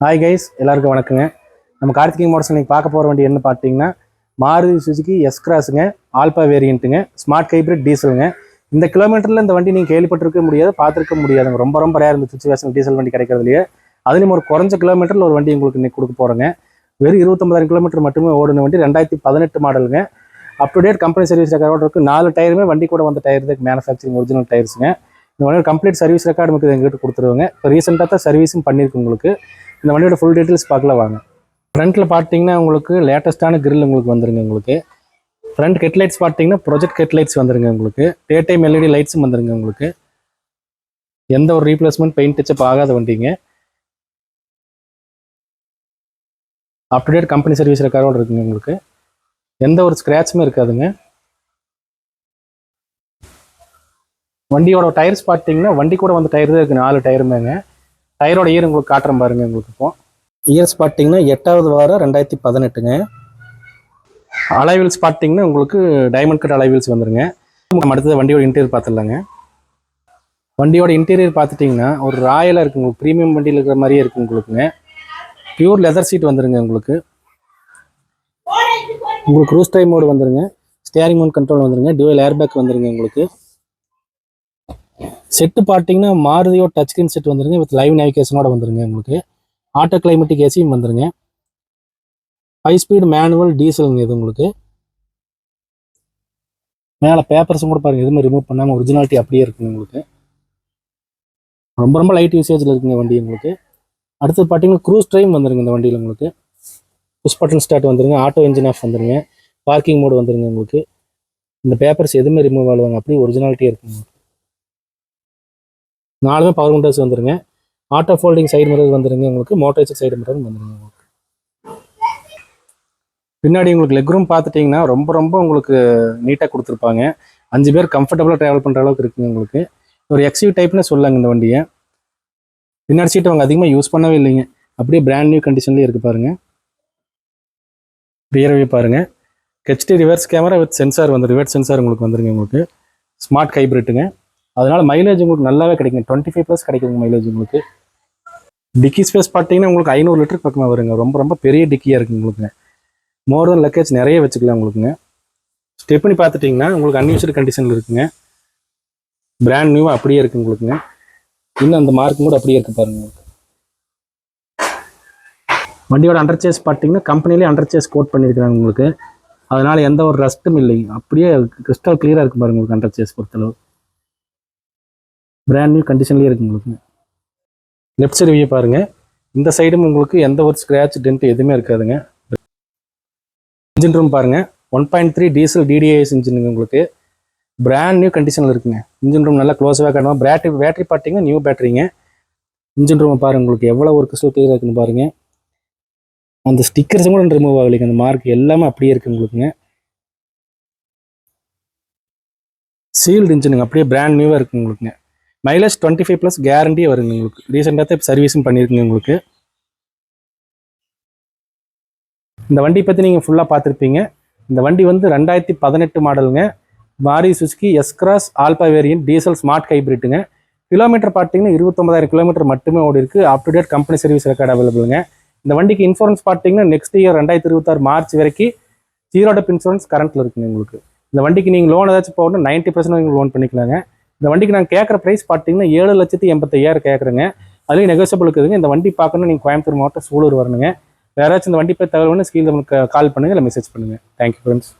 Hi guys, எல்லாருக்கும் வணக்கங்க. நம்ம கார்த்திகை மோட்டர்ஸ் இன்னைக்கு பார்க்க போகிற வண்டி என்ன பார்த்தீங்கன்னா மாருதி சுசுகி எஸ் கிராஸுங்க, ஆல்பா வேரியண்ட்டுங்க, ஸ்மார்ட் ஹைப்ரிட் டீசலுங்க. இந்த கிலோமீட்டரில் இந்த வண்டி நீங்கள் கேள்விப்பட்டிருக்க முடியாது, பார்த்துருக்க முடியாதுங்க. ரொம்ப ரொம்ப ரேர் இந்த சுச்சுவேஷன் டீசல் வண்டி கிடைக்கிறதுலையே. அதுலேயும் ஒரு குறைஞ்ச கிலோமீட்டரில் ஒரு வண்டி உங்களுக்கு இன்னைக்கு கொடுக்க போகிறேங்க. வெறும் 29,000 கிலோமீட்டர் மட்டுமே ஓடின வண்டி, 2018 மாடலுங்க. அப் to date company service record இருக்குது. 4 டயருமே வண்டி கூட வந்த டயர் தான், மேனுஃபேக்சரிங் ஒரிஜினல் டயர்ஸுங்க. இந்த வண்டியோட கம்ப்ளீட் சர்வீஸ் ரெக்கார்டு நமக்கு எங்கிட்ட கொடுத்துருவாங்க. இப்போ ரீசெண்டாக தான் சர்வீஸும் பண்ணியிருக்கு உங்களுக்கு. இந்த வண்டியோட ஃபுல் டீட்டெயில்ஸ் பார்க்கலாம் வாங்க. ஃப்ரண்ட்டில் பார்த்தீங்கன்னா உங்களுக்கு லேட்டஸ்ட்டான கிரில் உங்களுக்கு வந்துருங்க. உங்களுக்கு ஃப்ரண்ட் ஹெட்லைட்ஸ் பார்த்தீங்கன்னா ப்ரொஜெக்ட் ஹெட்லைட்ஸ் வந்துருங்க. உங்களுக்கு டே டைம் எல்இடி லைட்ஸும் வந்துருங்க. உங்களுக்கு எந்த ஒரு ரீப்ளேஸ்மெண்ட் பெயிண்ட் டச்சப் ஆகாத வண்டிங்க. Up to date company service ரெக்கார்டோடு இருக்குங்க. உங்களுக்கு எந்த ஒரு ஸ்க்ராட்சுமே இருக்காதுங்க. வண்டியோட டயர்ஸ் பார்த்தீங்கன்னா வண்டி கூட வந்து டயர் தான் இருக்குது, 4 டயருமேங்க. டயரோட இயர் உங்களுக்கு காட்டுறேன் பாருங்க. உங்களுக்கு இப்போ இயர்ஸ் பார்த்தீங்கன்னா 8வது வாரம் 2018ங்க. அலைவீல்ஸ் பார்த்தீங்கன்னா உங்களுக்கு டைமண்ட் கட் அலைவீல்ஸ் வந்துருங்க. நம்ம அடுத்தது வண்டியோட இன்டீரியர் பார்த்துடலாங்க. வண்டியோட இன்டீரியர் பார்த்துட்டிங்கன்னா ஒரு ராயலாக இருக்குது, உங்களுக்கு ப்ரீமியம் வண்டியில் இருக்கிற மாதிரியே இருக்குது. உங்களுக்குங்க பியூர் லெதர் சீட் வந்துருங்க. உங்களுக்கு க்ரூஸ் டைம் மோடு வந்துருங்க. ஸ்டியரிங் மோட் கண்ட்ரோல் வந்துருங்க. டியூவல் ஏர்பேக் வந்துருங்க. உங்களுக்கு செட்டு பார்த்தீங்கன்னா மாருதியோ டச் ஸ்கிரீன் செட் வந்துருங்க. வித் லைவ் நேவிகேஷனோட வந்துருங்க. உங்களுக்கு ஆட்டோ கிளைமேட்டிக் ஏசியும் வந்துருங்க. 5 ஸ்பீட் மேனுவல் டீசலுங்க இது. உங்களுக்கு மேலே பேப்பர்ஸும் கூட பாருங்கள், எதுவுமே ரிமூவ் பண்ணாமல் ஒரிஜினாலிட்டி அப்படியே இருக்குங்க. உங்களுக்கு ரொம்ப ரொம்ப லைட் யூசேஜில் இருக்குங்க வண்டி. உங்களுக்கு அடுத்தது பார்த்தீங்கன்னா க்ரூஸ் டைம் வந்துருங்க. இந்த வண்டியில் உங்களுக்கு புஷ் பட்டன் ஸ்டார்ட் வந்துருங்க. ஆட்டோ இன்ஜின் ஆஃப் வந்துருங்க. பார்க்கிங் மோடு வந்துருங்க. உங்களுக்கு இந்த பேப்பர்ஸ் எதுவுமே ரிமூவ் ஆகுவாங்க, அப்படியே ஒரிஜினாலிட்டியாக இருக்குங்க. 4மே பவர் விண்டோஸ் வந்துருங்க. ஆட்டோ ஃபோல்டிங் சைடு மிரர் வந்துருங்க. உங்களுக்கு மோட்டரைஸ்ட் சைடு மிரர் வந்துருங்க. உங்களுக்கு பின்னாடி உங்களுக்கு லெக் ரூம் பார்த்துட்டிங்கன்னா ரொம்ப ரொம்ப உங்களுக்கு நீட்டாக கொடுத்துருப்பாங்க. 5 பேர் கம்ஃபர்டபுளாக ட்ராவல் பண்ணுற அளவுக்கு இருக்குங்க. உங்களுக்கு ஒரு எக்ஸ்யூ டைப்னு சொல்லாங்க இந்த வண்டியை. பின்னாடி சீட்டு அவங்க அதிகமாக யூஸ் பண்ணவே இல்லைங்க, அப்படியே பிராண்ட் நியூ கண்டிஷன்லேயே இருக்குது பாருங்கள். ரியர்வே பாருங்கள், HD reverse camera with sensor வந்து ரிவர்ஸ் சென்சார் உங்களுக்கு வந்துருங்க. உங்களுக்கு ஸ்மார்ட் ஹைப்ரிட்டுங்க. அதனால் மைலேஜ் உங்களுக்கு நல்லாவே கிடைக்கும். 25+ கிடைக்குங்க மைலேஜ். உங்களுக்கு டிக்கி ஸ்பேஸ் பார்த்தீங்கன்னா உங்களுக்கு 500 லிட்டருக்கு பக்கமாக வருங்க. ரொம்ப ரொம்ப பெரிய டிக்கியாக இருக்குங்க. உங்களுக்கு மோர் தென் லக்கேஜ் நிறைய வச்சுக்கலாம். உங்களுக்குங்க ஸ்டெப்னி பார்த்துட்டிங்கன்னா உங்களுக்கு அன்யூஸ்டு கண்டிஷனில் இருக்குங்க. பிராண்ட் நியூவாக அப்படியே இருக்குது. உங்களுக்குங்க இன்னும் அந்த மார்க் கூட அப்படியே இருக்குது பாருங்க. வண்டியோட அண்டர்சேஸ் பார்த்தீங்கன்னா கம்பெனிலே அண்டர்சேஸ் கோட் பண்ணியிருக்கிறாங்க. உங்களுக்கு அதனால் எந்த ஒரு ரஸ்ட்டும் இல்லைங்க, அப்படியே கிறிஸ்டல் கிளியராக இருக்குது பாருங்க. உங்களுக்கு அண்டர்சேஸ் பொறுத்தளவு பிராண்ட் நியூ கண்டிஷன்லேயே இருக்குது. உங்களுக்கு லெஃப்ட் சைடு வியூ பாருங்கள். இந்த சைடும் உங்களுக்கு எந்த ஒரு ஸ்க்ராட்ச் டென்ட் எதுவுமே இருக்காதுங்க. இன்ஜின் ரூம் பாருங்கள், 1.3 டீசல் டிடிஐஎஸ் இன்ஜினுங்க. உங்களுக்கு பிராண்ட் நியூ கண்டிஷனில் இருக்குங்க. இன்ஜின் ரூம் நல்லா க்ளோஸாக காட்டணும். பேட்டரி பார்த்தீங்கன்னா நியூ பேட்டரிங்க. இன்ஜின் ரூம் பாருங்கள், உங்களுக்கு எவ்வளோ ஒரு கிறிஸ்டல் கிளியராக இருக்குன்னு பாருங்கள். அந்த ஸ்டிக்கர்ஸும் கூட ரிமூவ் ஆகலைங்க. அந்த மார்க் எல்லாமே அப்படியே இருக்குது. உங்களுக்குங்க சீல்டு இன்ஜினுங்க, அப்படியே பிராண்ட் நியூவாக இருக்குங்க. உங்களுக்குங்க மைலேஜ் 25+ கேரண்டியே வருங்க. உங்களுக்கு ரீசெண்டாக தான் சர்வீஸும் பண்ணியிருக்குங்க. உங்களுக்கு இந்த வண்டி பற்றி நீங்கள் ஃபுல்லாக பார்த்துருப்பீங்க. இந்த வண்டி வந்து 2018 மாடலுங்க. Maruti Suzuki S cross alpha variant diesel smart ஹைப்ரிட்டுங்க. கிலோமீட்டர் பார்த்தீங்கன்னா 29,000 கிலோமீட்டர் மட்டுமே ஓடி இருக்குது. Up to date company service record அவைலபிளுங்க. இந்த வண்டிக்கு இன்சூரன்ஸ் பார்த்தீங்கன்னா நெக்ஸ்ட் இயர் 2026 மார்ச் வரைக்கும் 0 டெப் இன்சூரன்ஸ் கரண்ட்டில் இருக்குங்க. உங்களுக்கு இந்த வண்டிக்கு நீங்கள் லோன் ஏதாச்சும் போகணும் 90% நீங்கள் லோன் பண்ணிக்கலாங்க. இந்த வண்டிக்கு நாங்கள் கேட்குற ப்ரைஸ் பார்த்தீங்கன்னா 7,85,000 கேட்குறேங்க. அதுலேயும் நெகோசியபிள் இருக்குதுங்க. இந்த வண்டி பார்க்கணும் நீங்கள் கோயம்புத்தூர் மாவட்டம் சூலூர் வரணுங்க. யாராச்சும் இந்த வண்டி போய் தகவல் ஸ்கீல் நமக்கு கால் பண்ணுங்கள், இல்லை மெசேஜ் பண்ணுங்கள். Thank you friends.